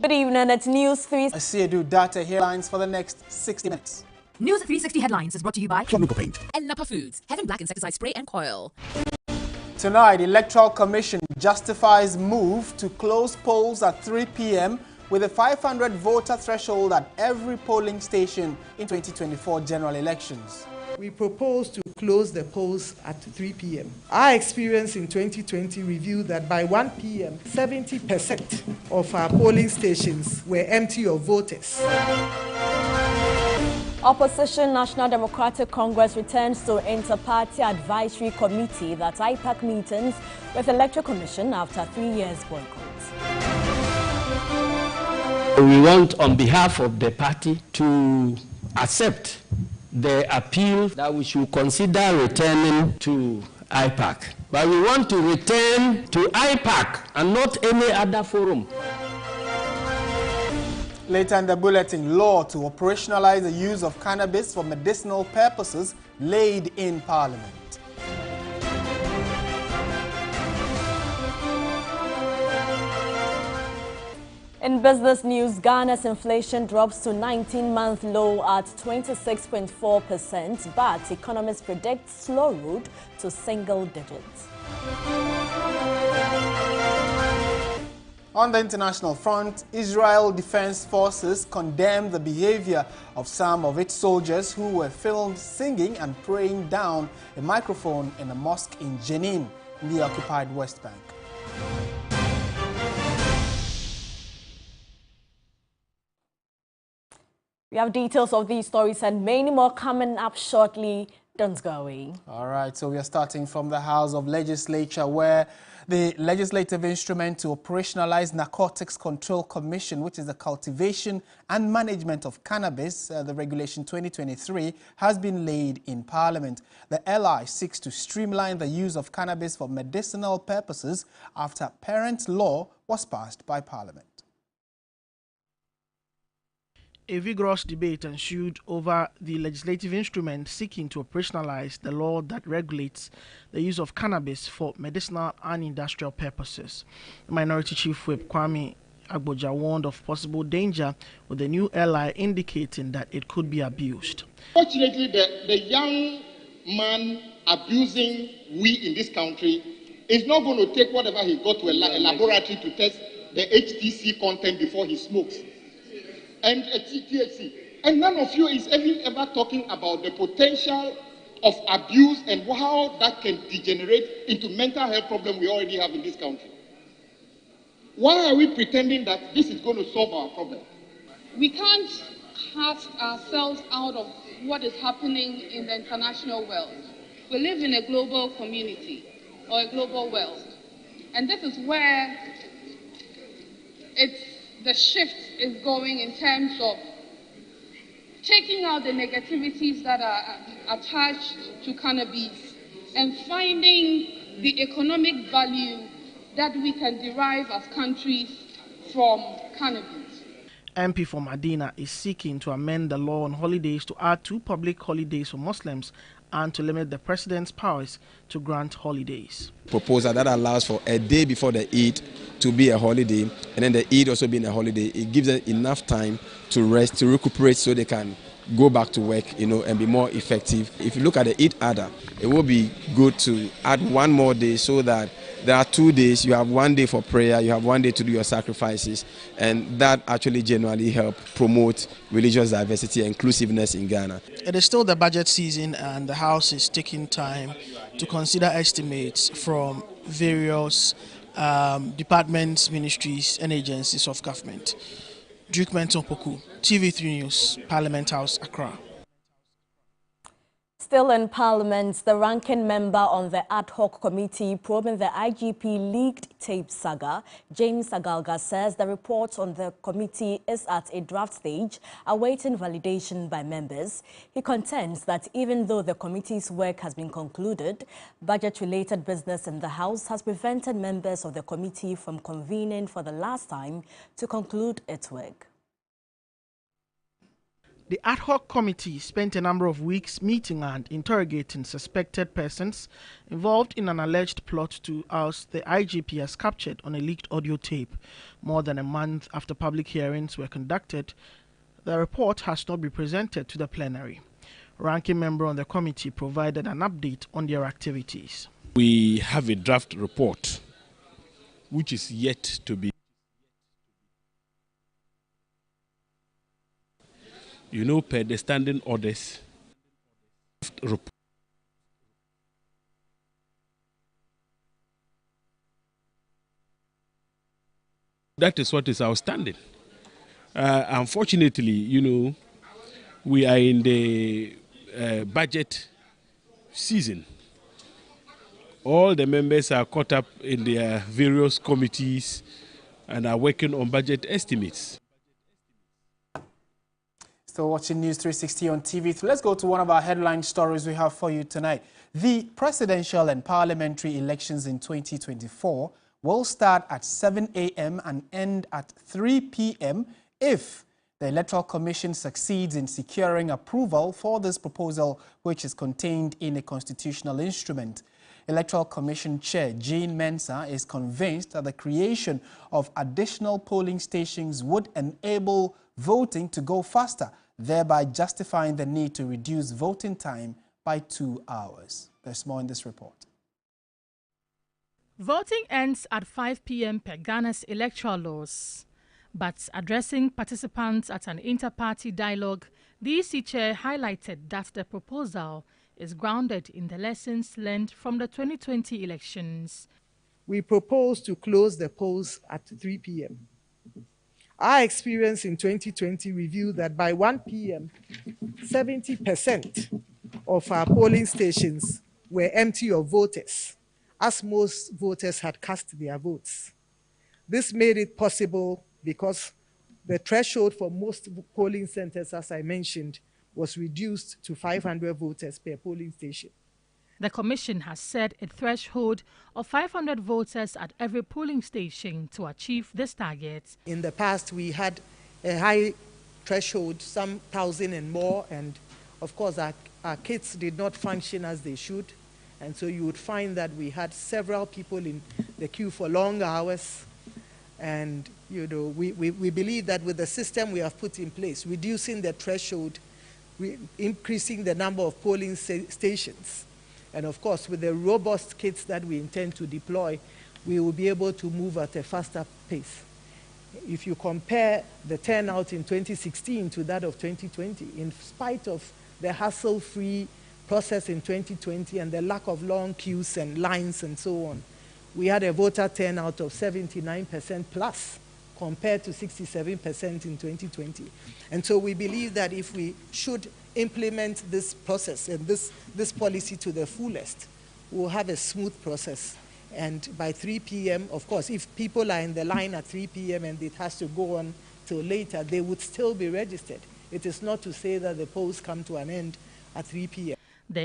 Good evening, it's News 3. Asiedu-Dartey headlines for the next 60 minutes. News 360 headlines is brought to you by Chemical Paint and Napa Foods, Heaven Black Insecticide Spray and Coil. Tonight, Electoral Commission justifies move to close polls at 3 p.m. with a 500 voter threshold at every polling station in 2024 general elections. We propose to close the polls at 3 p.m. Our experience in 2020 revealed that by 1 p.m., 70% of our polling stations were empty of voters. Opposition National Democratic Congress returns to Inter-Party Advisory Committee that IPAC meetings with Electoral Commission after 3 years boycott. We want, on behalf of the party, to accept the appeal that we should consider returning to IPAC. But we want to return to IPAC and not any other forum. Later in the bulletin, law to operationalize the use of cannabis for medicinal purposes laid in Parliament. In business news, Ghana's inflation drops to 19-month low at 26.4%, but economists predict slow road to single digits. On the international front, Israel Defense Forces condemned the behavior of some of its soldiers who were filmed singing and praying down a microphone in a mosque in Jenin, in the occupied West Bank. We have details of these stories and many more coming up shortly. Don't go away. All right, so we are starting from the House of Legislature, where the legislative instrument to operationalize Narcotics Control Commission, which is the cultivation and management of cannabis, the Regulation 2023, has been laid in Parliament. The LI seeks to streamline the use of cannabis for medicinal purposes after parent law was passed by Parliament. A vigorous debate ensued over the legislative instrument seeking to operationalize the law that regulates the use of cannabis for medicinal and industrial purposes. The Minority Chief Whip Kwame Agboja warned of possible danger with the new LI, indicating that it could be abused. Fortunately, the young man abusing weed in this country is not going to take whatever he got to a laboratory to test the HTC content before he smokes. And THC. And none of you is ever talking about the potential of abuse and how that can degenerate into mental health problem we already have in this country. Why are we pretending that this is going to solve our problem? We can't cast ourselves out of what is happening in the international world. We live in a global community or a global world. And this is where the shift is going in terms of taking out the negativities that are attached to cannabis and finding the economic value that we can derive as countries from cannabis. MP for Medina is seeking to amend the law on holidays to add 2 public holidays for Muslims and to limit the president's powers to grant holidays. Proposal that allows for a day before the Eid to be a holiday, and then the Eid also being a holiday. It gives them enough time to rest, to recuperate, so they can go back to work, and be more effective. If you look at the Eid Adha, it will be good to add 1 more day so that there are 2 days. You have 1 day for prayer, you have 1 day to do your sacrifices, and that actually generally help promote religious diversity and inclusiveness in Ghana. It is still the budget season, and the House is taking time to consider estimates from various departments, ministries, and agencies of government. Duke Menton Poku, TV3 News, Parliament House, Accra. Still in Parliament, the ranking member on the ad hoc committee probing the IGP leaked tape saga, James Agalga, says the report on the committee is at a draft stage, awaiting validation by members. He contends that even though the committee's work has been concluded, budget-related business in the House has prevented members of the committee from convening for the last time to conclude its work. The ad hoc committee spent a number of weeks meeting and interrogating suspected persons involved in an alleged plot to oust the IGP as captured on a leaked audio tape. More than a month after public hearings were conducted, the report has not been presented to the plenary. Ranking member on the committee provided an update on their activities. We have a draft report which is yet to be. You know, per the standing orders, that is what is outstanding. Unfortunately, you know, we are in the budget season. All the members are caught up in their various committees and are working on budget estimates. Still watching News 360 on TV3. Let's go to one of our headline stories we have for you tonight. The presidential and parliamentary elections in 2024 will start at 7 a.m. and end at 3 p.m. if the Electoral Commission succeeds in securing approval for this proposal, which is contained in a constitutional instrument. Electoral Commission Chair Jean Mensah is convinced that the creation of additional polling stations would enable voting to go faster, thereby justifying the need to reduce voting time by 2 hours. There's more in this report. Voting ends at 5 p.m. per Ghana's electoral laws. But addressing participants at an inter-party dialogue, the EC chair highlighted that the proposal is grounded in the lessons learned from the 2020 elections. We propose to close the polls at 3 p.m. Our experience in 2020 revealed that by 1 p.m., 70% of our polling stations were empty of voters, as most voters had cast their votes. This made it possible because the threshold for most polling centers, as I mentioned, was reduced to 500 voters per polling station. The Commission has set a threshold of 500 voters at every polling station to achieve this target. In the past, we had a high threshold, some thousand and more, and of course our kits did not function as they should, and so you would find that we had several people in the queue for long hours. And you know, we believe that with the system we have put in place, reducing the threshold, increasing the number of polling stations, and of course with the robust kits that we intend to deploy, we will be able to move at a faster pace. If you compare the turnout in 2016 to that of 2020, in spite of the hassle-free process in 2020 and the lack of long queues and lines and so on, we had a voter turnout of 79% plus compared to 67% in 2020. And so we believe that if we should implement this process and this policy to the fullest, we'll have a smooth process. And by 3 p.m., of course, if people are in the line at 3 p.m. and it has to go on till later, they would still be registered. It is not to say that the polls come to an end at 3 p.m.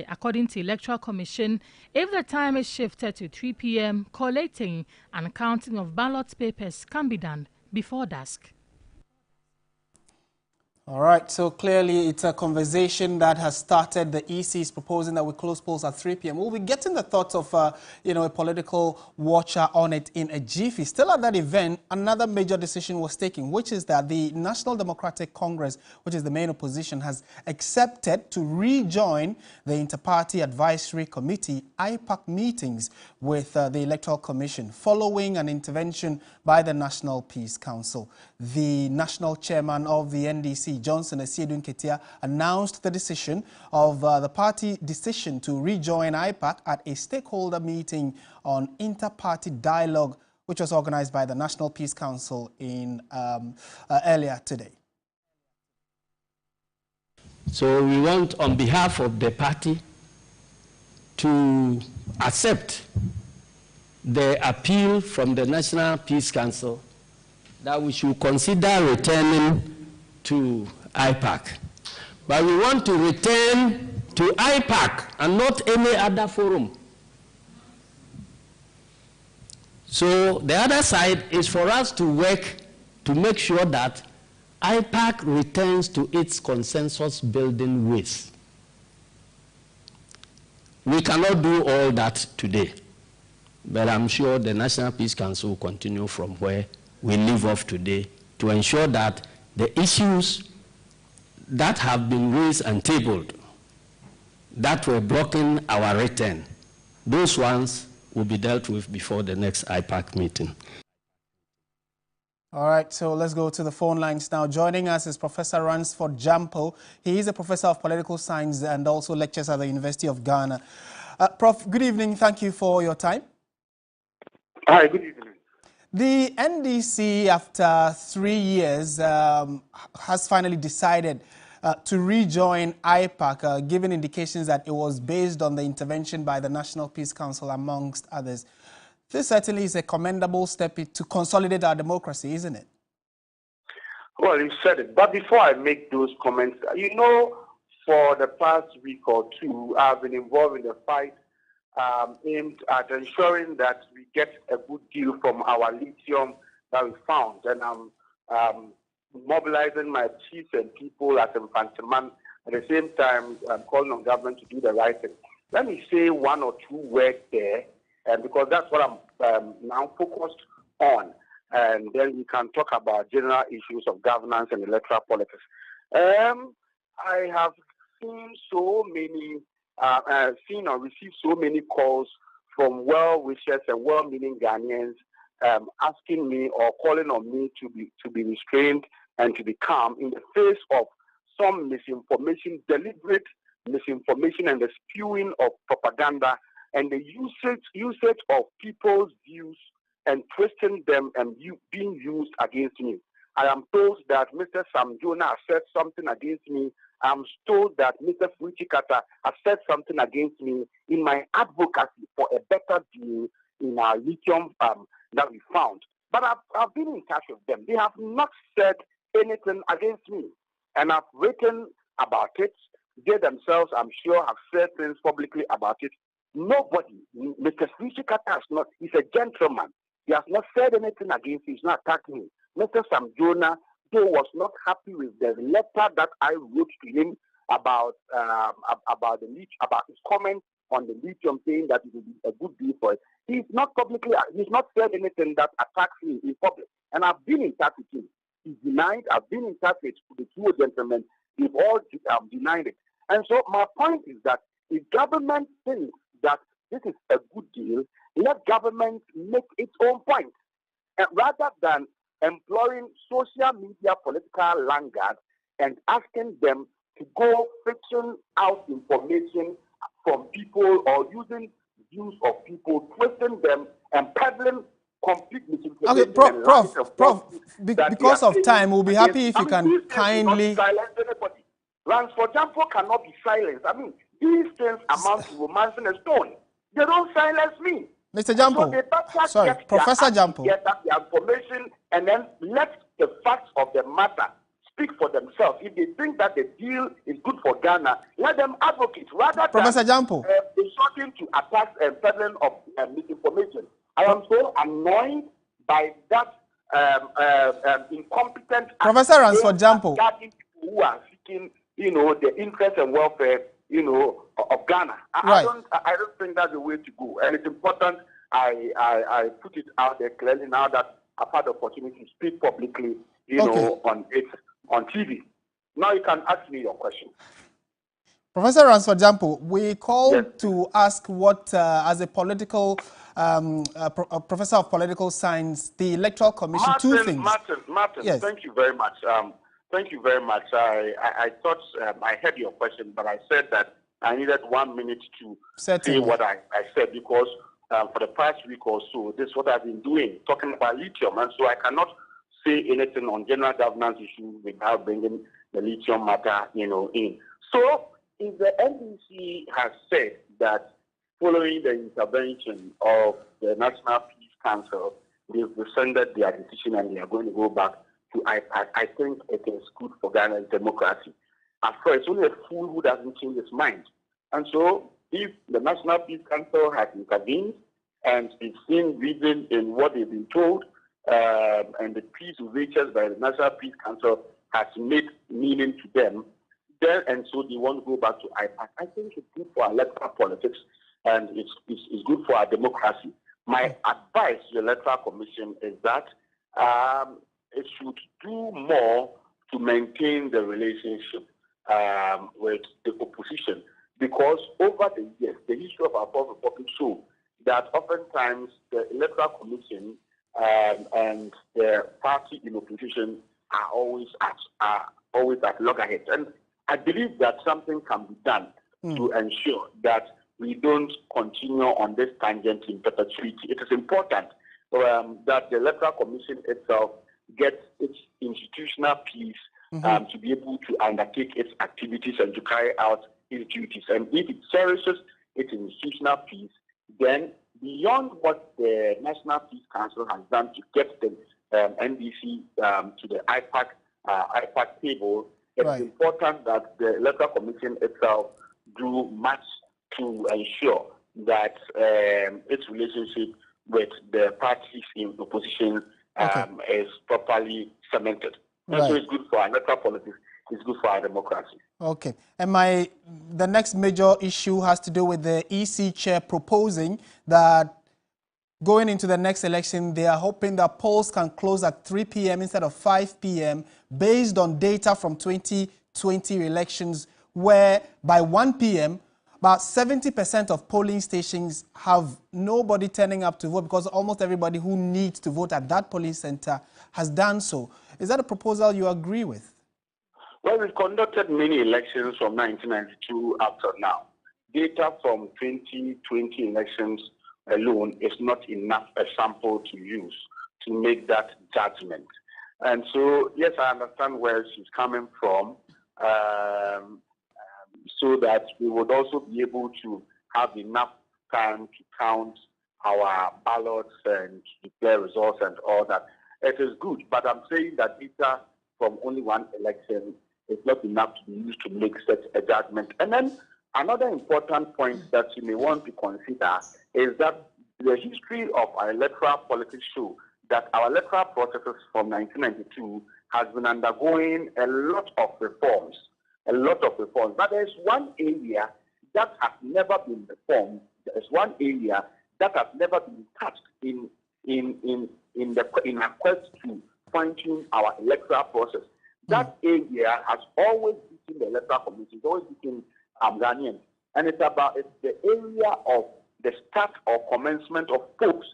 According to Electoral Commission, if the time is shifted to 3 p.m., collating and counting of ballot papers can be done before dusk. All right, so clearly it's a conversation that has started. The EC is proposing that we close polls at 3 p.m. We'll be getting the thoughts of, a political watcher on it in a jiffy. Still at that event, another major decision was taken, which is that the National Democratic Congress, which is the main opposition, has accepted to rejoin the Inter-Party Advisory Committee, IPAC, meetings with the Electoral Commission following an intervention by the National Peace Council. The national chairman of the NDC, Johnson Asiedu-Dartey, announced the decision of the party decision to rejoin IPAC at a stakeholder meeting on inter-party dialogue, which was organized by the National Peace Council in earlier today. So we want, on behalf of the party, to accept the appeal from the National Peace Council that we should consider returning to IPAC. But we want to return to IPAC and not any other forum. So the other side is for us to work to make sure that IPAC returns to its consensus building ways. We cannot do all that today, but I'm sure the National Peace Council will continue from where we leave off today to ensure that the issues that have been raised and tabled that were blocking our return, those ones will be dealt with before the next IPAC meeting. All right, so let's go to the phone lines now. Joining us is Professor Ransford Jampo. He is a professor of political science and also lectures at the University of Ghana. Prof, good evening. Thank you for your time. Hi, good evening. The NDC, after 3 years, has finally decided to rejoin IPAC, given indications that it was based on the intervention by the National Peace Council, amongst others. This certainly is a commendable step to consolidate our democracy, isn't it? Well, you said it. But before I make those comments, you know, for the past week or two, I've been involved in a fight aimed at ensuring that we get a good deal from our lithium that we found. And I'm mobilizing my chiefs and people at Infantiman. At the same time, I'm calling on government to do the right thing. Let me say one or two words there, because that's what I'm now focused on. And then we can talk about general issues of governance and electoral politics. I have seen so many, seen or received so many calls from well-wishers and well-meaning Ghanaians asking me or calling on me to be restrained and to be calm in the face of some misinformation, deliberate misinformation, and the spewing of propaganda and the usage of people's views and twisting them and being used against me. I am told that Mr. Sam Jonah has said something against me. I'm told that Mr. Fuchikata has said something against me in my advocacy for a better deal in our lithium that we found. But I've been in touch with them. They have not said anything against me. And I've written about it. They themselves, I'm sure, have said things publicly about it. Nobody, Mr. Fuchikata has not, he's a gentleman. He has not said anything against me. He's not attacking me. Mr. Sam Jonah, though, was not happy with the letter that I wrote to him about his comment on the lithium, saying that it would be a good deal for it. He's not said anything that attacks me in public. And I've been in touch with him. He's denied. I've been in touch with the two gentlemen. They've all denied it. And so my point is that if government thinks that this is a good deal, let government make its own point. And rather than employing social media political laggards and asking them to go fishing out information from people or using views of people, twisting them and peddling complete misinformation. Okay, Prof, because of time, we'll be happy if you can kindly silence anybody. Ransford Jampo cannot be silenced. I mean, these things amount to romancing a stone. They don't silence me. Mr. Jampo, so Professor Jampo. Get the information and then let the facts of the matter speak for themselves. If they think that the deal is good for Ghana, let them advocate rather Professor than Jampo. resorting to attacks and peddling of misinformation. I am so annoyed by that incompetent Professor Ransford Jampo. Who are seeking, the interest and welfare, of Ghana. Right. I don't think that's the way to go. And it's important I put it out there clearly now that I've had the opportunity to speak publicly, on TV. Now you can ask me your question. Professor Ransford Jampo, we called to ask what, as a political professor of political science, the Electoral Commission, two things. Martin, yes. Thank you very much. Thank you very much. I thought I heard your question, but I said that I needed 1 minute to say what I said because for the past week or so, this is what I've been doing, talking about lithium. And so I cannot say anything on general governance issues without bringing the lithium matter, in. So if the NDC has said that following the intervention of the National Peace Council, they've rescinded their decision and they are going to go back to IPAC, I think it is good for Ghana's democracy. At first, it's only a fool who doesn't change his mind. And so, if the National Peace Council has intervened and it's seen reason in what they've been told, and the peace reaches by the National Peace Council has made meaning to them, then and so they want to go back to IPAC. I think it's good for electoral politics and it's good for our democracy. My advice to the Electoral Commission is that it should do more to maintain the relationship with the opposition, because over the years, the history of our Fourth Republic shows that oftentimes the Electoral Commission and the party in opposition are always at loggerheads. And I believe that something can be done to ensure that we don't continue on this tangent in perpetuity. It is important that the Electoral Commission itself gets its institutional piece to be able to undertake its activities and to carry out its duties. And if it cherishes its institutional piece, then beyond what the National Peace Council has done to get the NDC to the IPAC table, it's important that the Electoral Commission itself do much to ensure that its relationship with the parties in opposition is properly cemented. And so it's good for our electoral politics, it's good for our democracy. Okay. And the next major issue has to do with the EC chair proposing that going into the next election, they are hoping that polls can close at 3 p.m. instead of 5 p.m. based on data from 2020 elections, where by 1 p.m., about 70% of polling stations have nobody turning up to vote because almost everybody who needs to vote at that polling center has done so. Is that a proposal you agree with? Well, we've conducted many elections from 1992 up to now. Data from 2020 elections alone is not enough a sample to use to make that judgment. And so, yes, I understand where she's coming from, so that we would also be able to have enough time to count our ballots and declare results and all that. It is good, but I'm saying that data from only one election is not enough to be used to make such a judgment. And then another important point that you may want to consider is that the history of our electoral politics show that our electoral processes from 1992 has been undergoing a lot of reforms. But there's one area that has never been reformed. There's one area that has never been touched in our quest to fine-tune our electoral process. That area has always been the electoral commission, it's always been Ghanaians. And it's the area of the start or commencement of polls.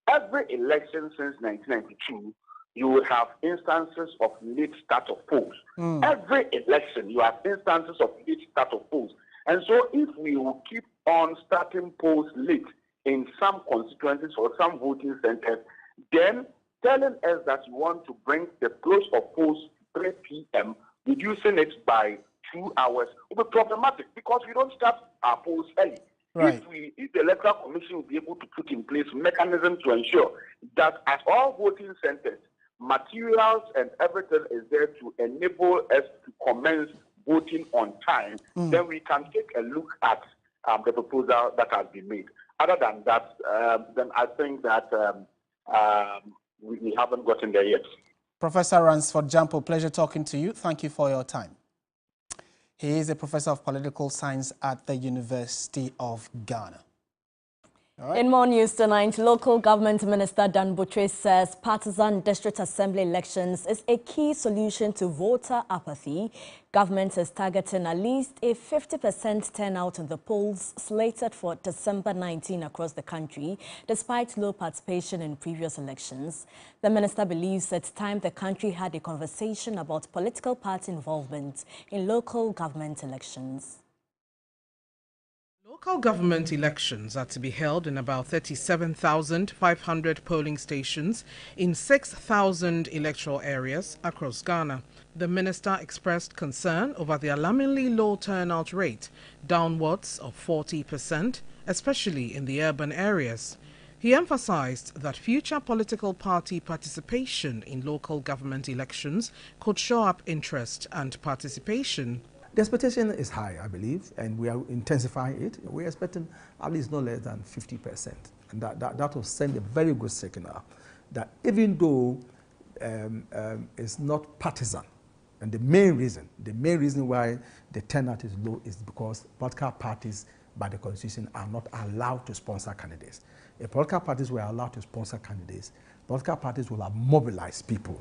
Every election since 1992, you will have instances of late start of polls. Every election, you have instances of late start of polls. And so if we will keep on starting polls late in some constituencies or some voting centers, then telling us that you want to bring the close of polls to 3 p.m., reducing it by 2 hours, will be problematic because we don't start our polls early. If the Electoral Commission will be able to put in place mechanisms to ensure that at all voting centers, materials and everything is there to enable us to commence voting on time, then we can take a look at the proposal that has been made. Other than that, then I think that we haven't gotten there yet. Professor Ransford Jampo, pleasure talking to you. Thank you for your time. He is a professor of political science at the University of Ghana. In more news tonight, local government minister Dan Buttre says partisan district assembly elections is a key solution to voter apathy. Government is targeting at least a 50% turnout in the polls slated for December 19 across the country, despite low participation in previous elections. The minister believes it's time the country had a conversation about political party involvement in local government elections. Local government elections are to be held in about 37,500 polling stations in 6,000 electoral areas across Ghana. The minister expressed concern over the alarmingly low turnout rate, downwards of 40%, especially in the urban areas. He emphasized that future political party participation in local government elections could show up interest and participation. The expectation is high, I believe, and we are intensifying it. We're expecting at least no less than 50%. And that will send a very good signal that even though it's not partisan, And the main reason why the turnout is low is because political parties by the constitution are not allowed to sponsor candidates. If political parties were allowed to sponsor candidates, political parties will have mobilized people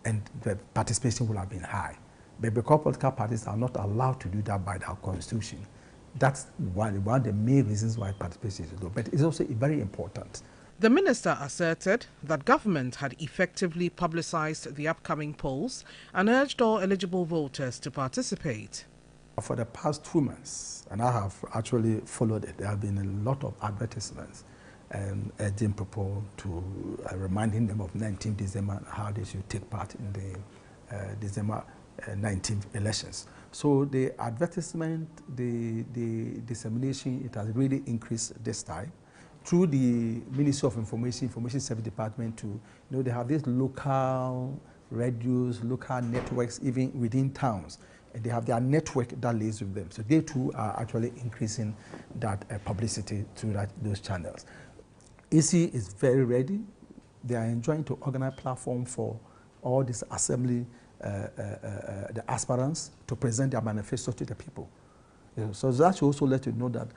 and the participation will have been high. But because political parties are not allowed to do that by our constitution, that's one of the main reasons why participation is low. But it's also very important. The minister asserted that government had effectively publicized the upcoming polls and urged all eligible voters to participate. For the past 2 months, and I have actually followed it, there have been a lot of advertisements urging people to reminding them of 19th December and how they should take part in the December 19th elections. So the advertisement, the dissemination, it has really increased this time. Through the Ministry of Information Service Department, to they have these local radios, local networks, even within towns. And they have their network that lives with them. So they too are actually increasing that publicity through those channels. EC is very ready. They are enjoying to organize a platform for all this assembly, the aspirants, to present their manifesto to the people. So that should also let you know that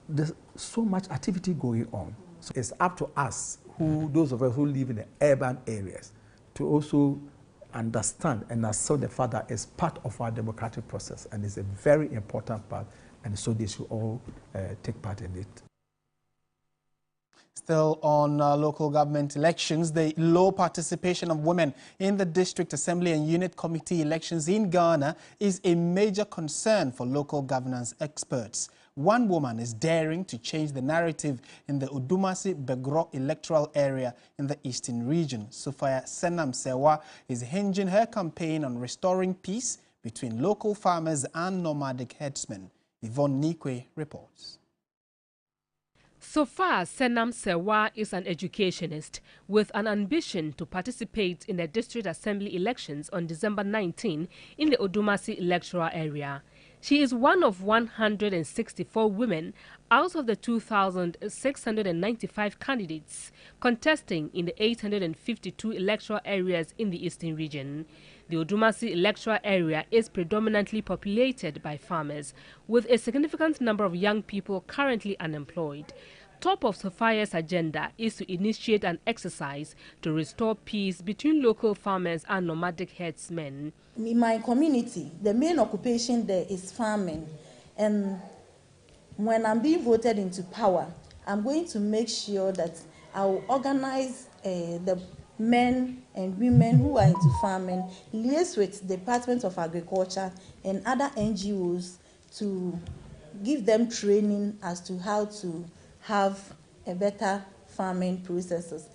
there's so much activity going on. So it's up to us, those of us who live in the urban areas, to also understand and accept the fact that it's part of our democratic process and it's a very important part, and so they should all take part in it. Still on local government elections, the low participation of women in the District Assembly and Unit Committee elections in Ghana is a major concern for local governance experts. One woman is daring to change the narrative in the Odumasi-Begro electoral area in the eastern region. Sophia Senam Sewa is hinging her campaign on restoring peace between local farmers and nomadic herdsmen. Yvonne Nikwe reports. So far, Senam Sewa is an educationist with an ambition to participate in the district assembly elections on December 19 in the Odumasi electoral area. She is one of 164 women out of the 2,695 candidates contesting in the 852 electoral areas in the eastern region. The Odumasi electoral area is predominantly populated by farmers, with a significant number of young people currently unemployed. Top of Sophia's agenda is to initiate an exercise to restore peace between local farmers and nomadic herdsmen. In my community, the main occupation there is farming. And when I'm being voted into power, I'm going to make sure that I will organize the men and women who are into farming, liaise with the Department of Agriculture and other NGOs to give them training as to how to have a better farming processes.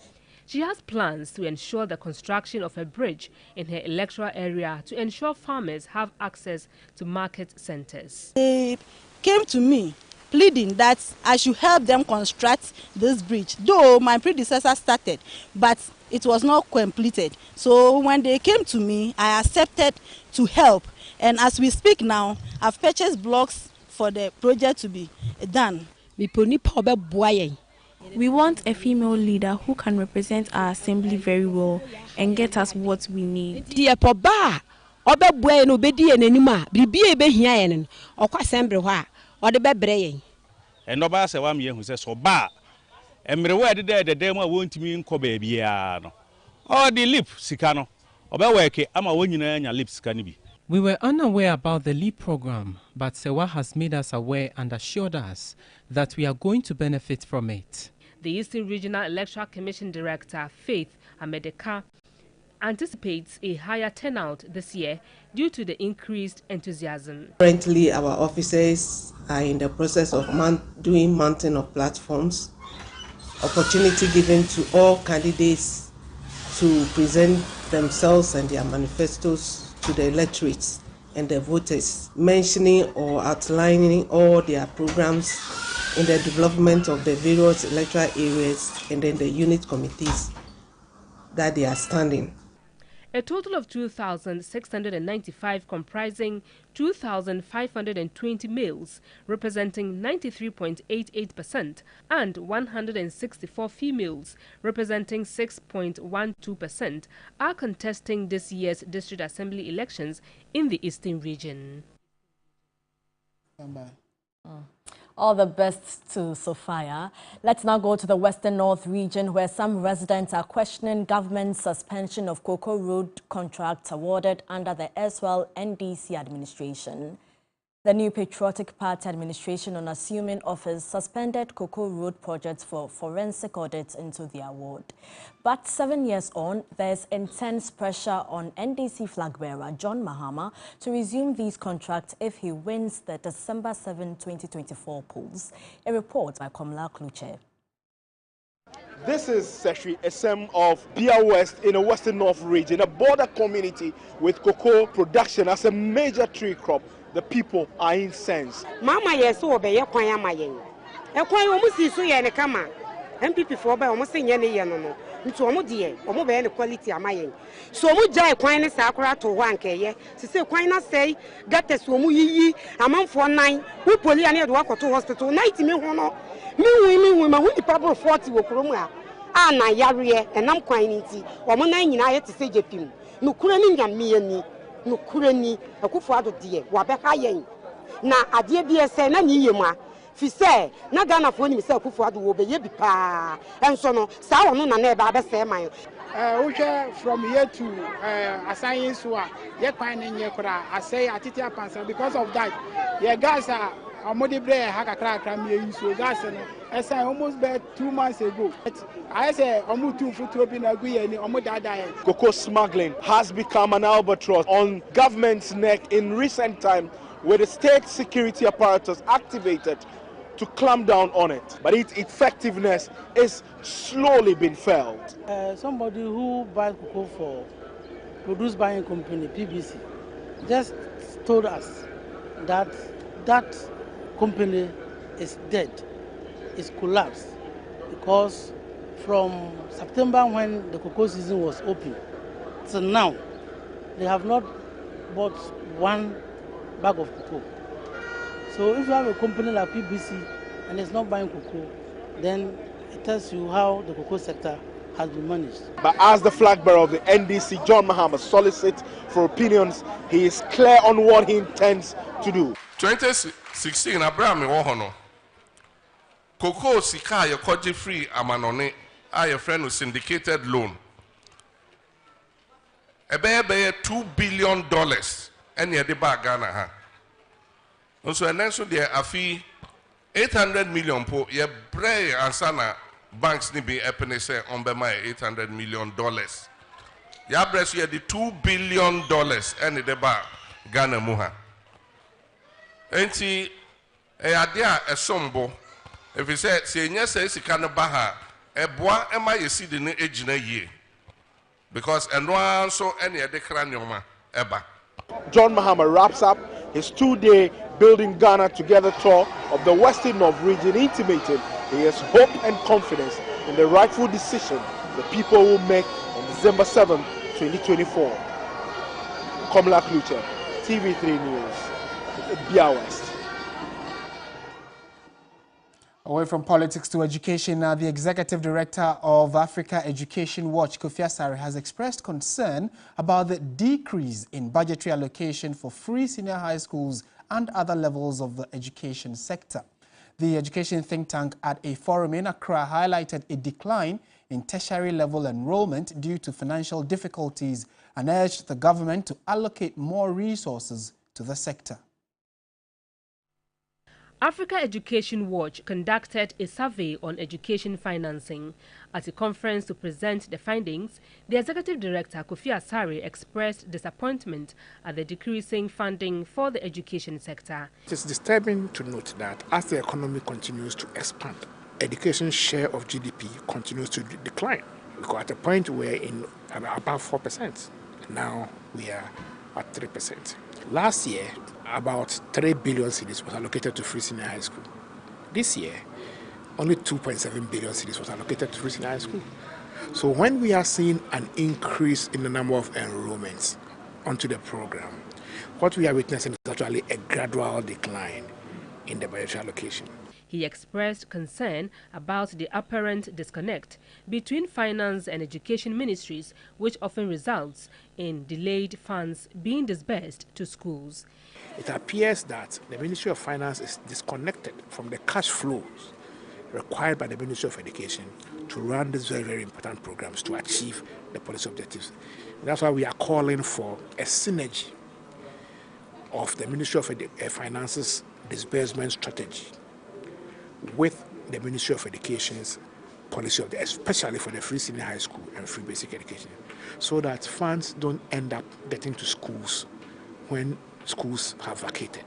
She has plans to ensure the construction of a bridge in her electoral area to ensure farmers have access to market centers. They came to me pleading that I should help them construct this bridge, though my predecessor started, but it was not completed. So when they came to me, I accepted to help. And as we speak now, I've purchased blocks for the project to be done. We want a female leader who can represent our assembly very well and get us what we need. We were unaware about the LEAP program, but Sewa has made us aware and assured us that we are going to benefit from it. The Eastern Regional Electoral Commission Director, Faith Amedeka, anticipates a higher turnout this year due to the increased enthusiasm. Currently, our officers are in the process of doing mounting of platforms, opportunity given to all candidates to present themselves and their manifestos to the electorates and the voters, mentioning or outlining all their programs in the development of the various electoral areas and then the unit committees that they are standing. A total of 2,695 comprising 2,520 males, representing 93.88%, and 164 females, representing 6.12%, are contesting this year's District Assembly elections in the Eastern region. All the best to Sophia. Let's now go to the Western North region, where some residents are questioning government's suspension of Cocoa Road contracts awarded under the erstwhile NDC administration. The new Patriotic Party administration, on assuming office, suspended Cocoa Road projects for forensic audits into the award. But 7 years on, there's intense pressure on NDC flag bearer John Mahama to resume these contracts if he wins the December 7, 2024 polls. A report by Komla Kluche. This is Secretary SM of Bia West in the Western North region, a border community with cocoa production as a major tree crop. The people are incensed. Mama yes obey kwan amayen. E kwan omu si so ye ne kama. MPP for ba omu se nye ne ye no no. Nti omu de omu be ne quality amayen. So omu jai kwan ne sa akora to ho ankeye. Se se kwan na sei gata so omu yiyi amanfo nan. Wo poli ane do akoto hospital night me ho no. Me ma hu ni pabro 40 wo kromu a. Na yare enam kwan ni nti omu nan nyina ye te se jepim. No kura ni nyame ani. No kureni Akufo-Addo de wabeka yen na ade bia se na ni yemu a fi se na Ghana fo ni se Akufo-Addo wo be ye bi pa enso no sa wono na na e ba be se man we from here to assign so a ye kwan ni nye kura asay atiti apansa because of that ye gas are amodi bre ha kakra me so gas no assign almost be 2 months ago. I say omutu futu obi na guye ni omudada. Cocoa smuggling has become an albatross on government's neck in recent time, with the state security apparatus activated to clamp down on it. But its effectiveness is slowly being felt. Somebody who buys cocoa for produce buying company PBC just told us that that company is dead, is collapsed, because from September when the cocoa season was open till now, they have not bought 1 bag of cocoa. So if you have a company like PBC and it's not buying cocoa, then it tells you how the cocoa sector has been managed. But as the flag bearer of the NDC, John Mahama, solicits for opinions, he is clear on what he intends to do. 2016, Abraham Wohono. Cocoa sika ye koji free amanone a your friend with syndicated loan. Ebe $2 billion and ye de ba Ghana ha. Also and then so there afi 800 million po ye bre ansana banks ni be epene say on be my $800 million. Ya bre so ye the $2 billion and de ba Ghana mu ha. Enti e ade a esombo. If you say, yes, you can buy a boy, am I see the age in a year? Because and one so any other cranium ever. John Mahama wraps up his 2-day Building Ghana Together tour of the Western North region, intimating he has hope and confidence in the rightful decision the people will make on December 7, 2024. Komla Kluche, TV3 News, Bia West. Away from politics to education now, the Executive Director of Africa Education Watch, Kofi Asare, has expressed concern about the decrease in budgetary allocation for free senior high schools and other levels of the education sector. The education think tank at a forum in Accra highlighted a decline in tertiary level enrollment due to financial difficulties and urged the government to allocate more resources to the sector. Africa Education Watch conducted a survey on education financing. At a conference to present the findings, the Executive Director, Kofi Asare, expressed disappointment at the decreasing funding for the education sector. It is disturbing to note that as the economy continues to expand, education's share of GDP continues to decline. We got at a point where in about 4%. Now we are at 3%. Last year, about 3 billion cedis was allocated to free senior high school. This year, only 2.7 billion cedis was allocated to free senior high school. So when we are seeing an increase in the number of enrollments onto the program, what we are witnessing is actually a gradual decline in the budgetary allocation. He expressed concern about the apparent disconnect between finance and education ministries, which often results in delayed funds being disbursed to schools. It appears that the Ministry of Finance is disconnected from the cash flows required by the Ministry of Education to run these very, very important programs to achieve the policy objectives. That's why we are calling for a synergy of the Ministry of Finance's disbursement strategy with the Ministry of Education's policy, especially for the free senior high school and free basic education, so that funds don't end up getting to schools when schools have vacated.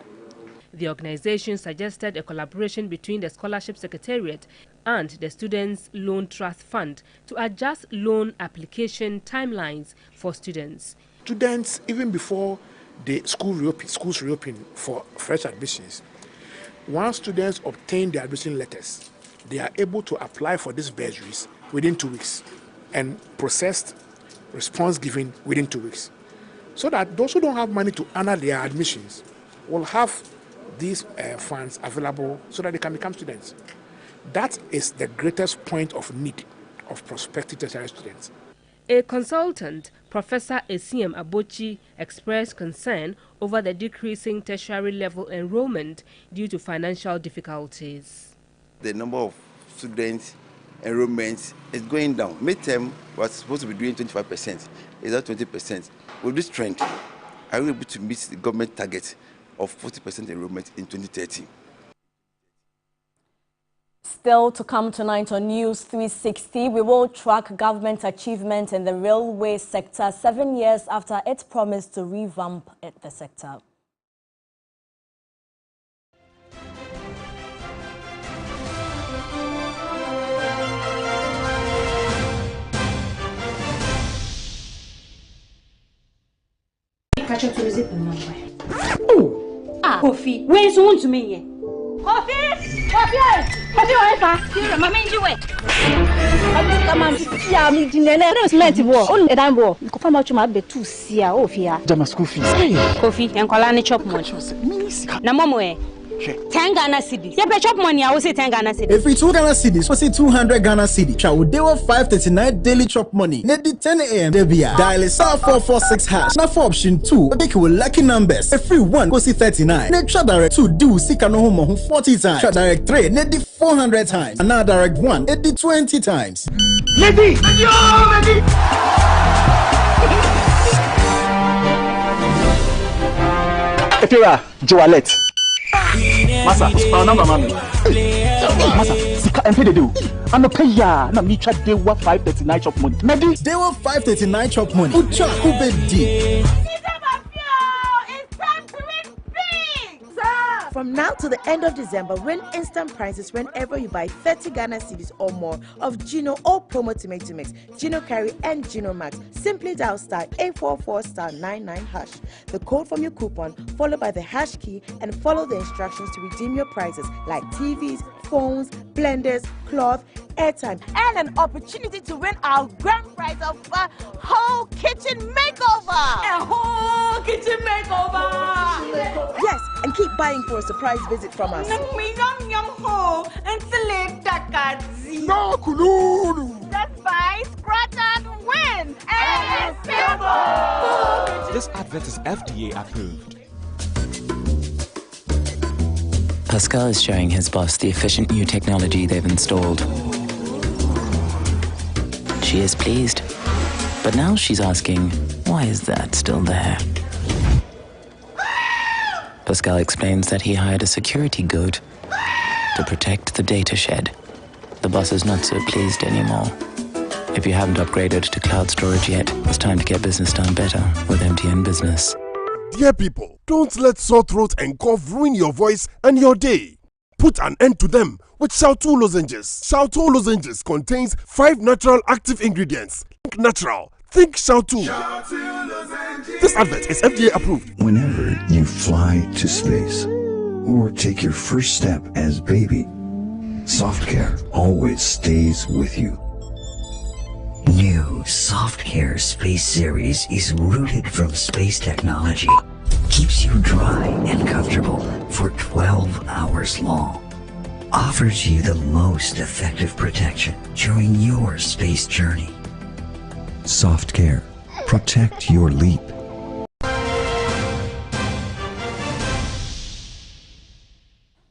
The organization suggested a collaboration between the Scholarship Secretariat and the Students' Loan Trust Fund to adjust loan application timelines for students. Students, even before the schools reopen for fresh admissions, once students obtain their admission letters, they are able to apply for these bursaries within 2 weeks and processed response given within 2 weeks. So that those who don't have money to honor their admissions will have these funds available so that they can become students. That is the greatest point of need of prospective tertiary students. A consultant, Professor Esiem Abochi, expressed concern over the decreasing tertiary level enrollment due to financial difficulties. The number of students enrollment is going down. Midterm was supposed to be doing 25%. Is that 20%? With this trend, are we able to meet the government target of 40% enrollment in 2030? Still to come tonight on News 360, we will track government achievement in the railway sector 7 years after it promised to revamp the sector. Kofi, where's on to me? Kofi, where's that? Mama, you wait. Come on, yeah, me dinner. There's plenty more. On the damn ball. You confirm out you might be too see off here. Jama school fees. Kofi, and Kolani chop money. Na momo 10 Ghana cedis. You pay chop money, I will say 10 Ghana cedis. Every 2 Ghana cedis, we say 200 Ghana cedis. Shall they were 539 daily chop money. Net the 10 a.m. Debia. Dial *446#. Now for option 2, make you lucky numbers. A free 1 go see 39. Net try direct 2 do see no home 40 times. Try direct 3 net the 400 times. And now direct 1 net the 20 times. Lady! Lady! Efira, Joalet. Masa, number mami. Masa, sika MP they do. I'm not pay ya. Na me try day 539 chop money. Medi. Day 539 chop money. Ucha kubedi. From now to the end of December, win instant prizes whenever you buy 30 Ghana cedis or more of Gino or Promo Tomato Mix, Gino Curry and Gino Max. Simply dial *844*99#. The code from your coupon followed by the hash key and follow the instructions to redeem your prizes like TVs, phones, blenders, cloth, airtime, and an opportunity to win our grand prize of a whole kitchen makeover. A whole kitchen makeover. Yes, and keep buying for a surprise visit from us. No kululu. Just buy, scratch and win. And it's simple. This advert is FDA approved. Pascal is showing his boss the efficient new technology they've installed. She is pleased, but now she's asking, why is that still there? Pascal explains that he hired a security goat to protect the data shed. The boss is not so pleased anymore. If you haven't upgraded to cloud storage yet, it's time to get business done better with MTN Business. Dear people, don't let sore throat and cough ruin your voice and your day. Put an end to them with Shautu lozenges. Shautu lozenges contains 5 natural active ingredients. Think natural. Think Shautu. This advert is FDA approved. Whenever you fly to space or take your first step as baby, Soft Care always stays with you. new Soft-Care Space Series is rooted from space technology. Keeps you dry and comfortable for 12 hours long. Offers you the most effective protection during your space journey. Soft-Care. Protect your leap.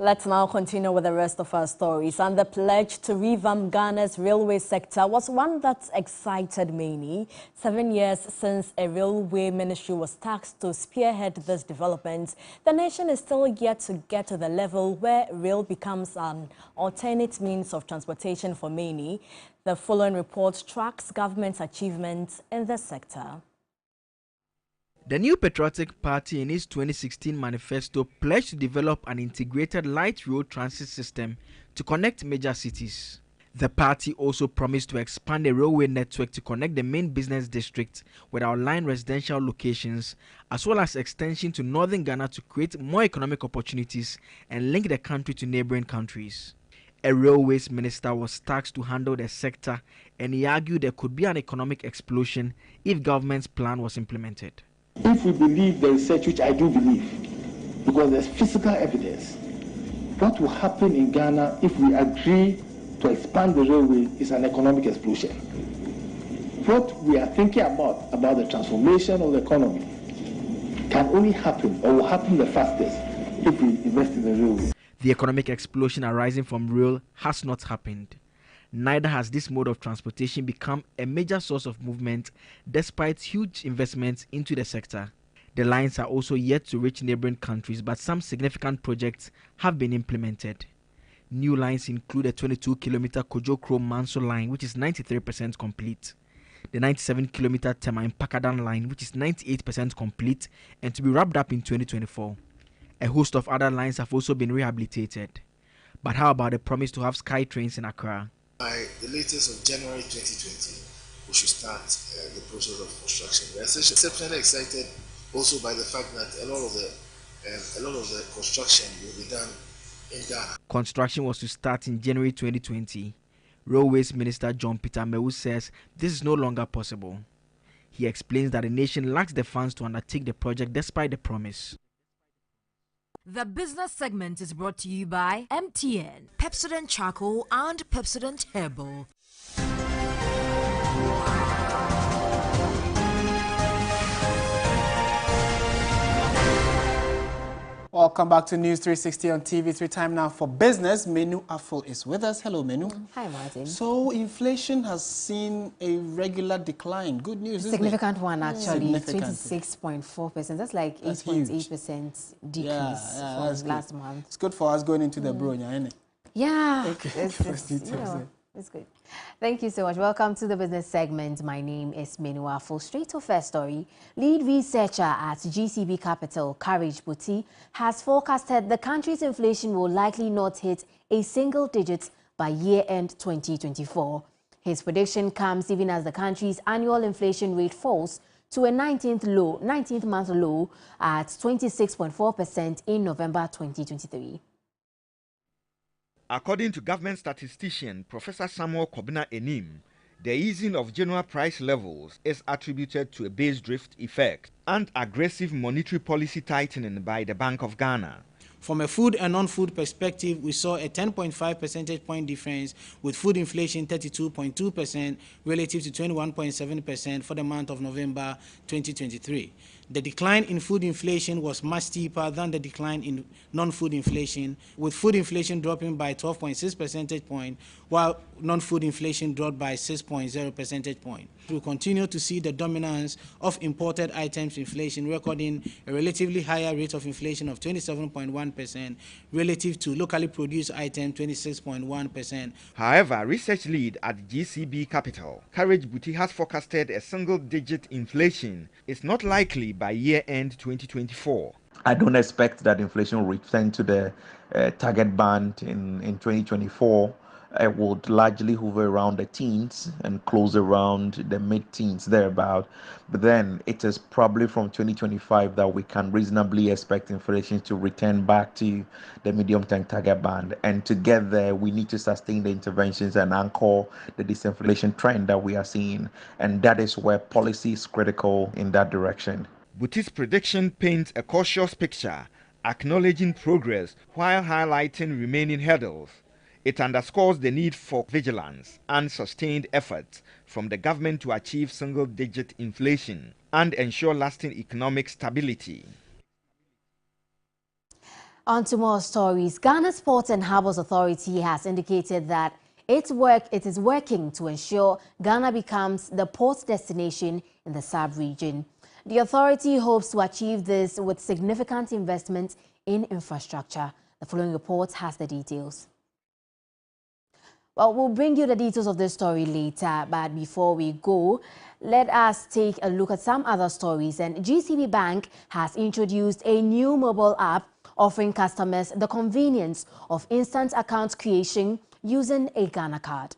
Let's now continue with the rest of our stories. And the pledge to revamp Ghana's railway sector was one that excited many. 7 years since a railway ministry was tasked to spearhead this development, the nation is still yet to get to the level where rail becomes an alternate means of transportation for many. The following report tracks government's achievements in the sector. The New Patriotic Party in its 2016 manifesto pledged to develop an integrated light rail transit system to connect major cities. The party also promised to expand the railway network to connect the main business districts with outlying residential locations, as well as extension to northern Ghana to create more economic opportunities and link the country to neighboring countries. A railways minister was tasked to handle the sector, and he argued there could be an economic explosion if government's plan was implemented. If we believe the research, which I do believe, because there's physical evidence, what will happen in Ghana if we agree to expand the railway is an economic explosion. What we are thinking about the transformation of the economy, can only happen or will happen the fastest if we invest in the railway. The economic explosion arising from rail has not happened. Neither has this mode of transportation become a major source of movement despite huge investments into the sector. The lines are also yet to reach neighboring countries, but some significant projects have been implemented. New lines include a 22-kilometer Kojokro-Manso line, which is 93% complete, the 97-kilometer Tema-Pakadan line, which is 98% complete and to be wrapped up in 2024. A host of other lines have also been rehabilitated. But how about the promise to have sky trains in Accra? By the latest of January 2020, we should start the process of construction. We are exceptionally excited also by the fact that a lot of the construction will be done in Ghana. Construction was to start in January 2020. Railways Minister John Peter Mewu says this is no longer possible. He explains that the nation lacks the funds to undertake the project despite the promise. The business segment is brought to you by MTN, Pepsodent Charcoal and Pepsodent Herbal. Welcome back to News 360 on TV3. Time now for business. Menu Afol is with us. Hello, Menu. Hi, Martin. So, inflation has seen a regular decline. Good news, isn't it? Significant one, actually. 26.4%. That's like 8.8% decrease from last month. It's good for us going into the Bronya, isn't it? Yeah. It's good. Thank you so much. Welcome to the business segment. My name is Menua. For straight to first story, lead researcher at GCB Capital, Courage Buti, has forecasted the country's inflation will likely not hit a single digit by year-end 2024. His prediction comes even as the country's annual inflation rate falls to a 19th-month low at 26.4% in November 2023. According to government statistician Professor Samuel Kobina Enim, the easing of general price levels is attributed to a base drift effect and aggressive monetary policy tightening by the Bank of Ghana. From a food and non-food perspective, we saw a 10.5 percentage point difference, with food inflation 32.2% relative to 21.7% for the month of November 2023. The decline in food inflation was much steeper than the decline in non-food inflation, with food inflation dropping by 12.6 percentage points, while non-food inflation dropped by 6.0 percentage points. We continue to see the dominance of imported items inflation, recording a relatively higher rate of inflation of 27.1% relative to locally produced items 26.1%. However, research lead at GCB Capital, Courage Buti, has forecasted a single-digit inflation is not likely by year-end 2024. I don't expect that inflation will return to the target band in 2024. would largely hover around the teens and close around the mid-teens thereabout. But then it is probably from 2025 that we can reasonably expect inflation to return back to the medium-term target band. And to get there, we need to sustain the interventions and anchor the disinflation trend that we are seeing. And that is where policy is critical in that direction. Buti's prediction paints a cautious picture, acknowledging progress while highlighting remaining hurdles. It underscores the need for vigilance and sustained efforts from the government to achieve single-digit inflation and ensure lasting economic stability. On to more stories. Ghana's Ports and Harbours Authority has indicated that it is working to ensure Ghana becomes the port destination in the sub-region. The authority hopes to achieve this with significant investment in infrastructure. The following report has the details. Well, we'll bring you the details of this story later, but before we go, let us take a look at some other stories. And GCB Bank has introduced a new mobile app offering customers the convenience of instant account creation using a Ghana card.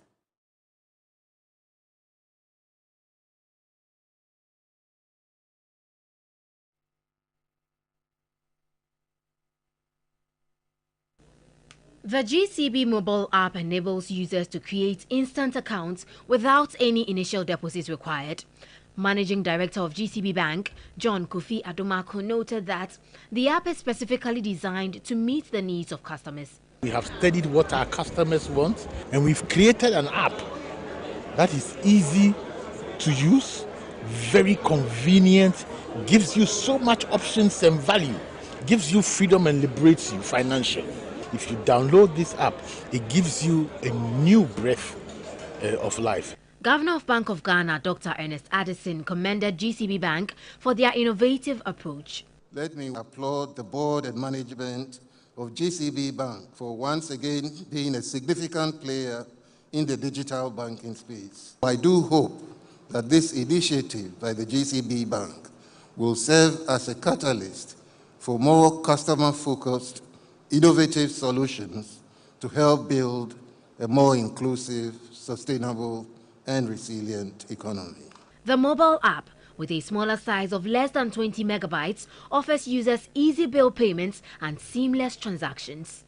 The GCB mobile app enables users to create instant accounts without any initial deposits required. Managing Director of GCB Bank, John Kofi Adomako, noted that the app is specifically designed to meet the needs of customers. We have studied what our customers want, and we've created an app that is easy to use, very convenient, gives you so much options and value, gives you freedom and liberates you financially. If you download this app, it gives you a new breath of life. Governor of Bank of Ghana, Dr. Ernest Addison, commended GCB Bank for their innovative approach. Let me applaud the board and management of GCB Bank for once again being a significant player in the digital banking space. I do hope that this initiative by the GCB Bank will serve as a catalyst for more customer-focused, innovative solutions to help build a more inclusive, sustainable, and resilient economy. The mobile app, with a smaller size of less than 20 megabytes, offers users easy bill payments and seamless transactions.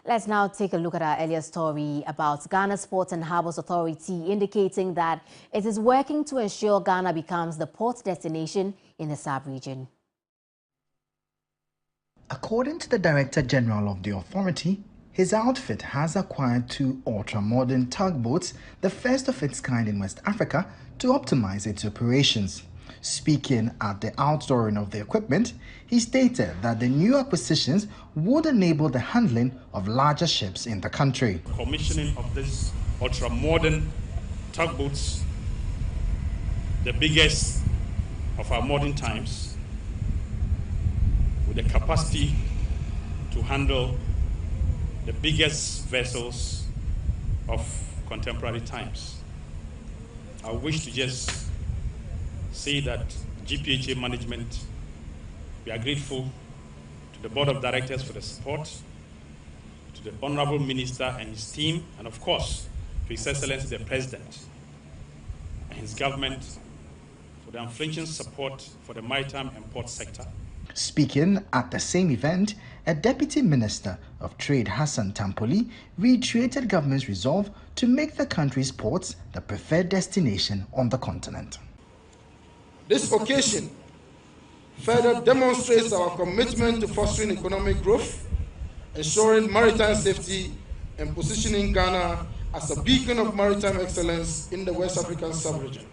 Let's now take a look at our earlier story about Ghana's Ports and Harbours Authority indicating that it is working to ensure Ghana becomes the port destination in the sub-region. According to the Director General of the authority, his outfit has acquired 2 ultra-modern tugboats, the first of its kind in West Africa, to optimize its operations. Speaking at the outdooring of the equipment, he stated that the new acquisitions would enable the handling of larger ships in the country. Commissioning of these ultra-modern tugboats, the biggest of our modern times, with the capacity to handle the biggest vessels of contemporary times. I wish to just say that GPHA management, we are grateful to the Board of Directors for the support, to the Honorable Minister and his team, and of course, to His Excellency the President and his government for the unflinching support for the maritime and port sector. Speaking at the same event, a Deputy Minister of Trade, Hassan Tampoli, reiterated government's resolve to make the country's ports the preferred destination on the continent. This occasion further demonstrates our commitment to fostering economic growth, ensuring maritime safety, and positioning Ghana as a beacon of maritime excellence in the West African sub-region.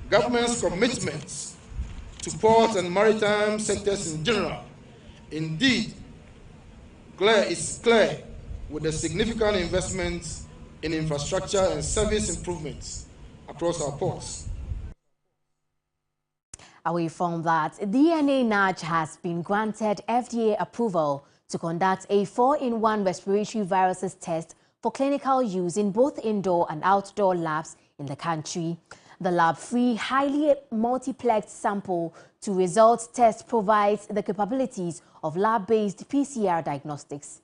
Government's commitments to port and maritime sectors in general, indeed, is clear with the significant investments in infrastructure and service improvements across our ports. We found that DNA Nudge has been granted FDA approval to conduct a 4-in-1 respiratory viruses test for clinical use in both indoor and outdoor labs in the country. The lab-free, highly multiplexed sample to results test provides the capabilities of lab-based PCR diagnostics.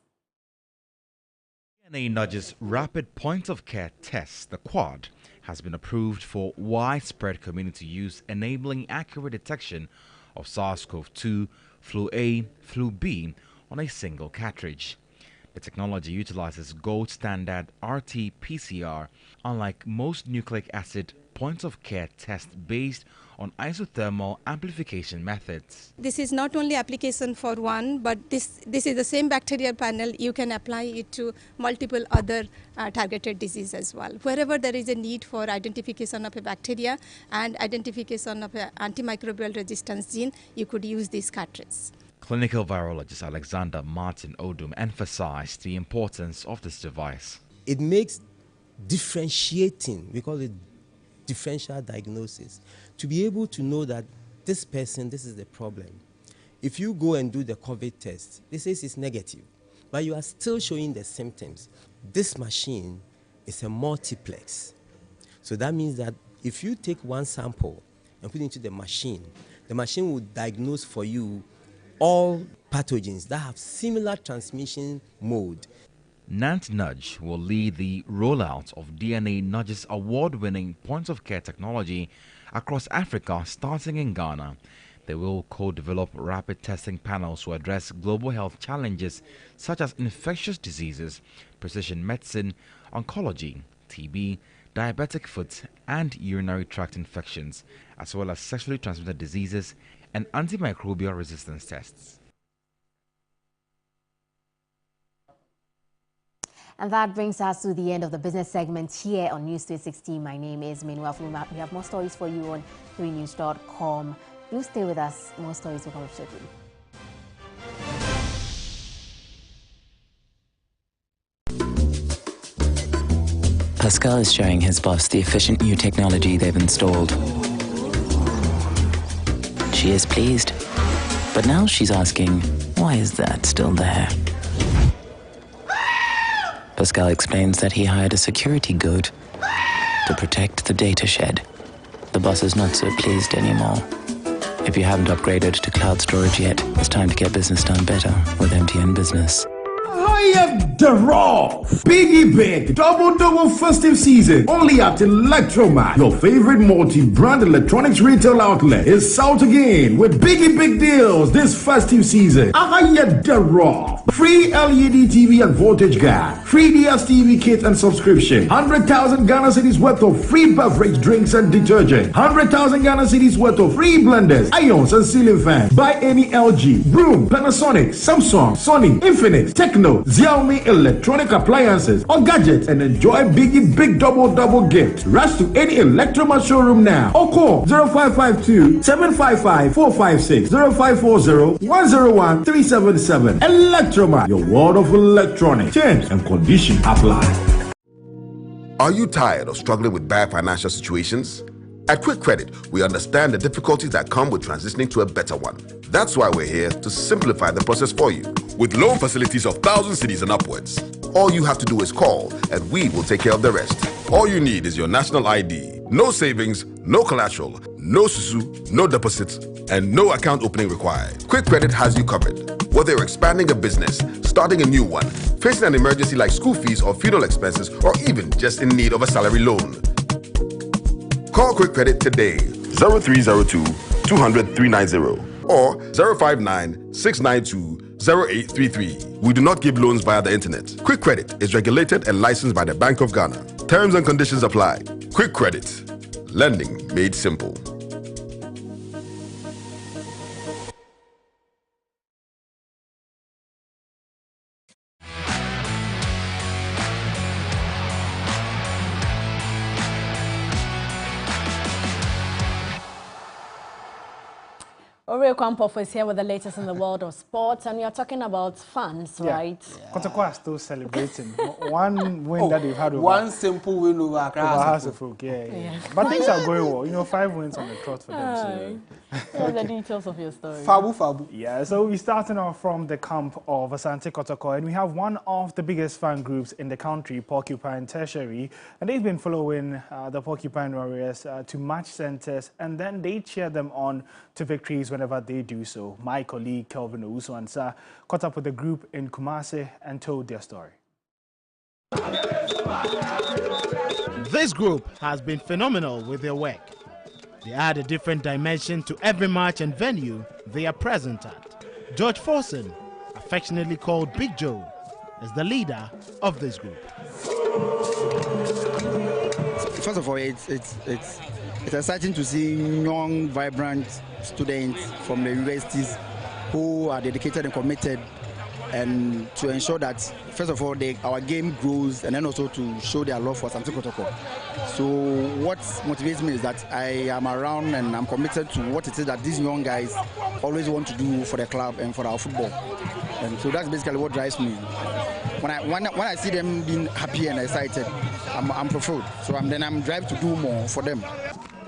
DNA Nudge's rapid point-of-care test, the Quad, has been approved for widespread community use, enabling accurate detection of SARS-CoV-2, flu A, flu B on a single cartridge. The technology utilizes gold standard RT-PCR, unlike most nucleic acid point-of-care tests based on isothermal amplification methods. This is not only application for one, but this is the same bacterial panel. You can apply it to multiple other targeted disease as well. Wherever there is a need for identification of a bacteria and identification of an antimicrobial resistance gene, you could use this cartridge. Clinical virologist Alexander Martin Odum emphasized the importance of this device. It makes differentiating, we call it differential diagnosis, to be able to know that this person, this is the problem. If you go and do the COVID test, it says it's negative, but you are still showing the symptoms. This machine is a multiplex. So that means that if you take one sample and put it into the machine will diagnose for you all pathogens that have similar transmission mode. Nant Nudge will lead the rollout of DNA Nudge's award-winning point-of-care technology across Africa, starting in Ghana. They will co-develop rapid testing panels to address global health challenges such as infectious diseases, precision medicine, oncology, TB, diabetic foot and urinary tract infections, as well as sexually transmitted diseases and antimicrobial resistance tests. And that brings us to the end of the business segment here on News 360. My name is Menua Fuluma. We have more stories for you on 3news.com. Do stay with us. More stories will come up shortly. Pascal is showing his boss the efficient new technology they've installed. She is pleased, but now she's asking, why is that still there? Pascal explains that he hired a security guard to protect the data shed. The boss is not so pleased anymore. If you haven't upgraded to cloud storage yet, it's time to get business done better with MTN Business. Asiedu-Dartey, Biggie Big, double festive season, only at Electromat. Your favorite multi-brand electronics retail outlet is out again with Biggie Big deals this festive season. Asiedu-Dartey, free LED TV and voltage guard, free DSTV kit and subscription, 100,000 Ghana cedis worth of free beverage, drinks and detergent, 100,000 Ghana cedis worth of free blenders, irons and ceiling fans. Buy any LG, Broom, Panasonic, Samsung, Sony, Infinix, Techno, Xiaomi electronic appliances or gadgets and enjoy Biggie Big double gift. Rush to any Electromat showroom now or call 0552 755 456 0540 101 377. Electromat, your world of electronics. Terms and conditions apply. Are you tired of struggling with bad financial situations? At Quick Credit, we understand the difficulties that come with transitioning to a better one. That's why we're here to simplify the process for you. With loan facilities of 1,000 cedis and upwards, all you have to do is call and we will take care of the rest. All you need is your national ID. No savings, no collateral, no susu, no deposits, and no account opening required. Quick Credit has you covered. Whether you're expanding a business, starting a new one, facing an emergency like school fees or funeral expenses, or even just in need of a salary loan. Call Quick Credit today, 0302 200 390 or 059 692 0833. We do not give loans via the internet. Quick Credit is regulated and licensed by the Bank of Ghana. Terms and conditions apply. Quick Credit. Lending made simple. Ore Kwampof is here with the latest in the world of sports, and you're talking about fans, right? Kotoko is still celebrating. One win that they've had over. One simple win over House of Folk. Yeah. But things are going well. You know, 5 wins on the trot for them. So the details of your story. Fabu. Yeah, so we're starting off from the camp of Asante Kotoko, and we have one of the biggest fan groups in the country, Porcupine Tertiary, and they've been following the Porcupine Warriors to match centers, and then they cheer them on to victories whenever they do so. My colleague Kelvin Owusu-Ansah caught up with the group in Kumasi and told their story. This group has been phenomenal with their work. They add a different dimension to every match and venue they are present at. George Forson, affectionately called Big Joe, is the leader of this group. First of all, it's exciting to see young, vibrant students from the universities who are dedicated and committed, and to ensure that, first of all, our game grows, and then also to show their love for Asante Kotoko. So what motivates me is that I am around and I'm committed to what it is that these young guys always want to do for the club and for our football. And so that's basically what drives me. When I see them being happy and excited, I'm fulfilled. So I'm driven to do more for them.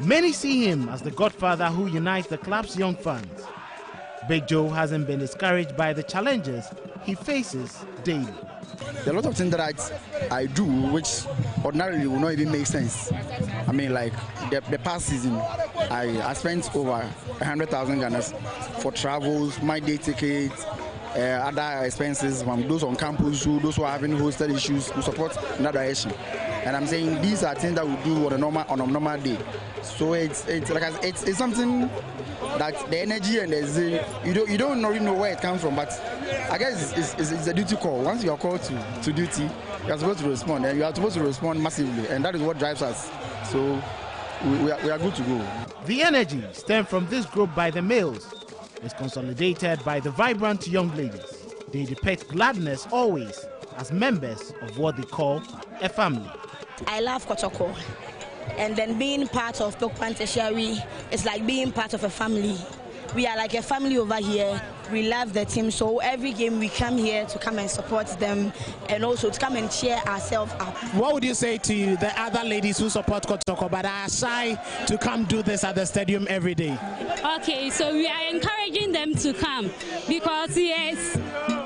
Many see him as the godfather who unites the club's young fans. Big Joe hasn't been discouraged by the challenges he faces daily. There are a lot of things that I do which ordinarily will not even make sense. I mean, like the past season, I spent over 100,000 Ghana for travels, my day tickets, other expenses from those on campus, those who are having hostel issues, to support in that direction. And I'm saying these are things that we do on a normal day. So it's something that the energy and you don't really know where it comes from, but I guess it's a duty call. Once you are called to duty, you are supposed to respond, and you are supposed to respond massively, and that is what drives us. So we are good to go. The energy stemmed from this group by the males is consolidated by the vibrant young ladies. They depict gladness always as members of what they call a family. I love Kotoko, and then being part of Pokpan Tertiary is like being part of a family. We are like a family over here. We love the team, so every game we come here to come and support them and also to come and cheer ourselves up. What would you say to the other ladies who support Kotoko but are shy to come do this at the stadium every day? Okay, so we are encouraging them to come because, yes,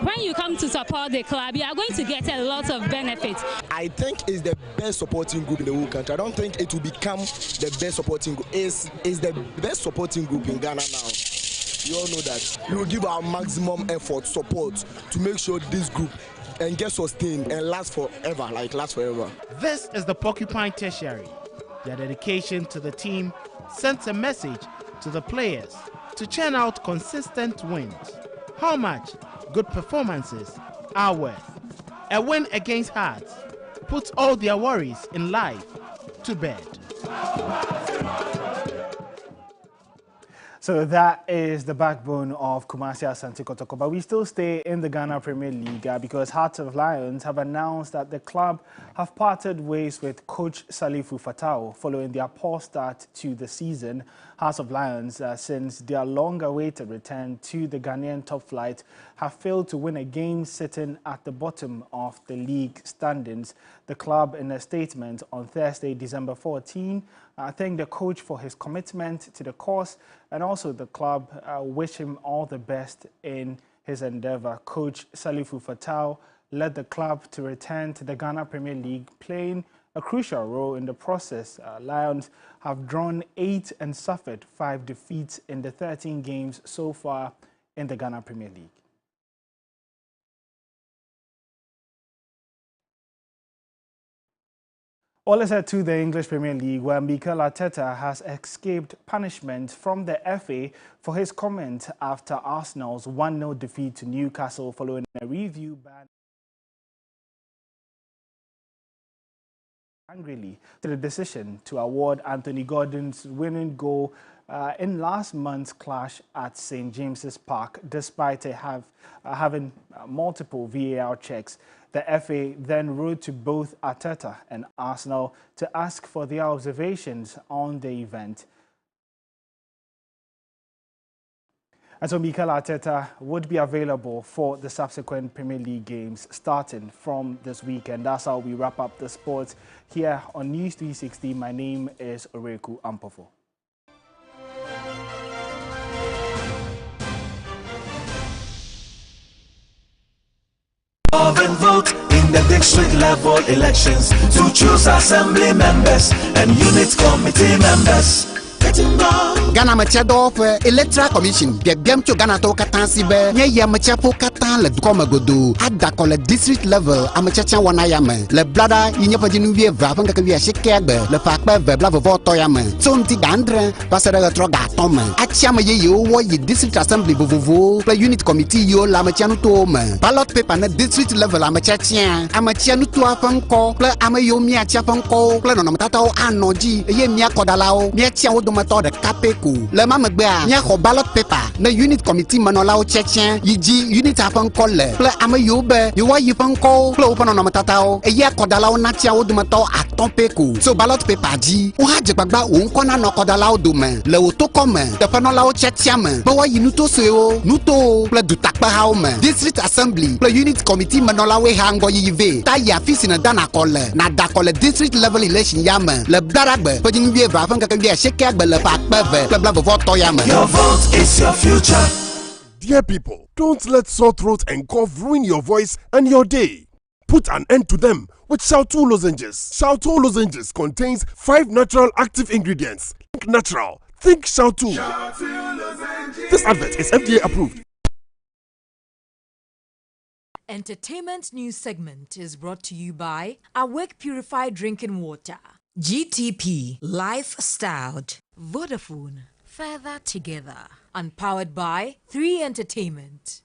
when you come to support the club, you are going to get a lot of benefits. I think it's the best supporting group in the whole country. I don't think it will become the best supporting group. It's the best supporting group in Ghana now. You all know that. We will give our maximum effort, support to make sure this group and get sustained and last forever, This is the Porcupine Tertiary. Their dedication to the team sends a message to the players to churn out consistent wins. How much good performances are worth. A win against Hearts puts all their worries in life to bed. So that is the backbone of Kumasi Asante Kotoko. But we still stay in the Ghana Premier League because Hearts of Lions have announced that the club have parted ways with coach Salifu Fatau following their poor start to the season. Hearts of Lions, since their long-awaited return to the Ghanaian top flight, have failed to win a game, sitting at the bottom of the league standings. The club, in a statement on Thursday, December 14, thanked the coach for his commitment to the cause, and also the club wish him all the best in his endeavor. Coach Salifu Fatau led the club to return to the Ghana Premier League, playing a crucial role in the process. Lions have drawn 8 and suffered 5 defeats in the 13 games so far in the Ghana Premier League. Well, let's head to the English Premier League, where Mikel Arteta has escaped punishment from the FA for his comment after Arsenal's 1-0 defeat to Newcastle following a review ban angrily to the decision to award Anthony Gordon's winning goal in last month's clash at St. James's Park, despite having multiple VAR checks. The FA then wrote to both Arteta and Arsenal to ask for their observations on the event. And so Mikel Arteta would be available for the subsequent Premier League games starting from this weekend. That's how we wrap up the sports here on News 360. My name is Oreku Ampofo. And vote in the district level elections to choose assembly members and unit committee members. Get involved. Ghana Machado for Electoral Commission. The Biamcho Ghana to Katansibe, Nya Machapo Katan, Le Dukomagodo, at the call district level, Amachacha Wanayama, Le Blada, Yinyapajinu, Vavanga Shikebe, Le Fakba, Veblavo Toyama, Sonti Dandre, Pasada Troga Toma, Achama Yo, Woy District Assembly Vovo, the Unit Committee Yo, Lamachanu Toma, ballot paper at district level, Amachachian, Amachianu Tuafanko, Amayo Mia Chafanko, Planomatao, Anoji, Yemia Kodalao, Miachia Odomato, the Kapeku, Le Mama Bear, Yako ballot paper, the Unit Committee Manolao Chechen, Yiji, Unit Afanko, Ple Amayobe, Yuwa Yifanko, Plopanomatao, a Yakodalao Nachia Odomato at Tompeku, so ballot paper G, Uhajababa, Unkona no Kodalao Dume, Le Otokome, the Panolao Chechiame, Bawa Yinuto Seo, Nuto, Ple Dutakba Haume, District Assembly, Ple Unit Committee Manolawe Hango Yive, Taya Fisina Dana Kole, Nada Kole District Level Election Yame, Le Blaragbe, Puding Viva, Shekab, Le Pakbeve, Le Blavoto Yame. Your vote is your future. Dear people, don't let sore throat and cough ruin your voice and your day. Put an end to them with Shautu lozenges. Shautu lozenges contains 5 natural active ingredients. Think natural. Think Shautu. This advert is FDA approved. Entertainment news segment is brought to you by Awake Purified Drinking Water, GTP, Lifestyled, Vodafone, Further Together, and powered by 3 Entertainment.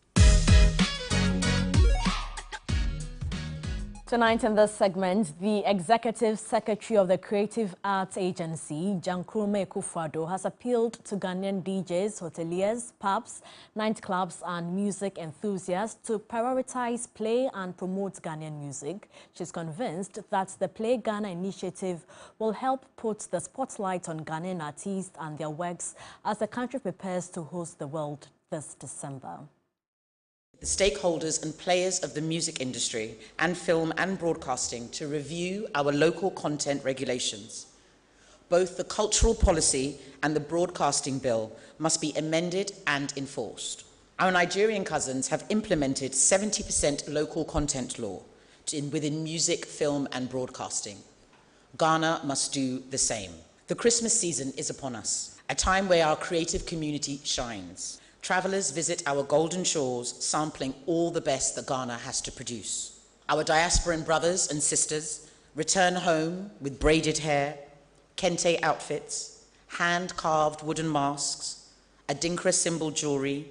Tonight in this segment, the Executive Secretary of the Creative Arts Agency, Jankrume Kufado, has appealed to Ghanaian DJs, hoteliers, pubs, nightclubs and music enthusiasts to prioritize play and promote Ghanaian music. She's convinced that the Play Ghana initiative will help put the spotlight on Ghanaian artists and their works as the country prepares to host the world this December. The stakeholders and players of the music industry and film and broadcasting to review our local content regulations. Both the cultural policy and the broadcasting bill must be amended and enforced. Our Nigerian cousins have implemented 70% local content law within music, film and broadcasting. Ghana must do the same. The Christmas season is upon us, a time where our creative community shines. Travelers visit our golden shores, sampling all the best that Ghana has to produce. Our diasporan brothers and sisters return home with braided hair, kente outfits, hand-carved wooden masks, adinkra symbol jewelry,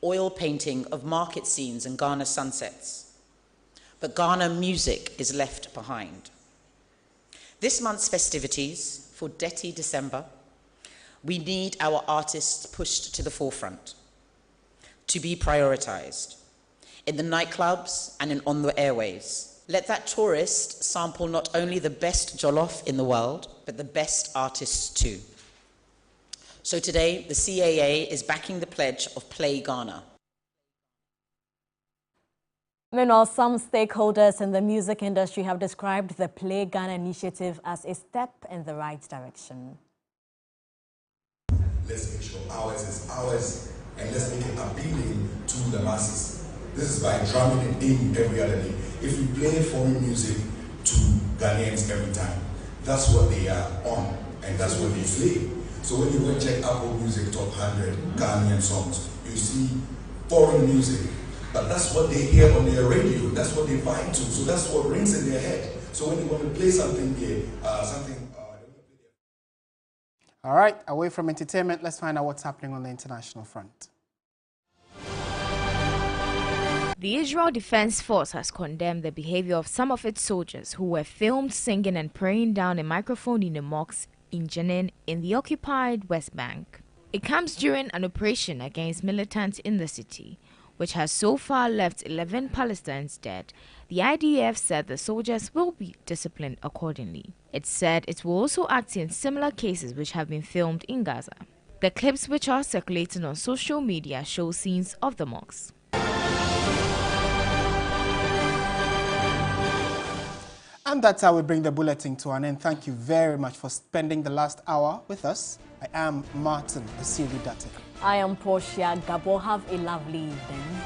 oil painting of market scenes and Ghana sunsets. But Ghana music is left behind. This month's festivities, for Dartey December, we need our artists pushed to the forefront, to be prioritized in the nightclubs and on the airways. Let that tourist sample not only the best jollof in the world, but the best artists too. So today, the CAA is backing the pledge of Play Ghana. Meanwhile, some stakeholders in the music industry have described the Play Ghana initiative as a step in the right direction. Let's make sure ours is ours, and let's make it appealing to the masses. This is by drumming it in every other day. If we play foreign music to Ghanaians every time, that's what they are on, and that's what they play. So when you go check Apple Music Top 100 Ghanaian songs, you see foreign music. But that's what they hear on their radio, that's what they vibe to, so that's what rings in their head. So when you want to play something here, All right, away from entertainment, let's find out what's happening on the international front. The Israel Defense Force has condemned the behavior of some of its soldiers who were filmed singing and praying down a microphone in a mosque in Jenin in the occupied West Bank. It comes during an operation against militants in the city, which has so far left 11 Palestinians dead. The IDF said the soldiers will be disciplined accordingly. It said it will also act in similar cases which have been filmed in Gaza. The clips which are circulating on social media show scenes of the mosque. And that's how we bring the bulletin to an end. Thank you very much for spending the last hour with us. I am Martin Asiedu-Dartey. I am Portia Gabor. Have a lovely evening.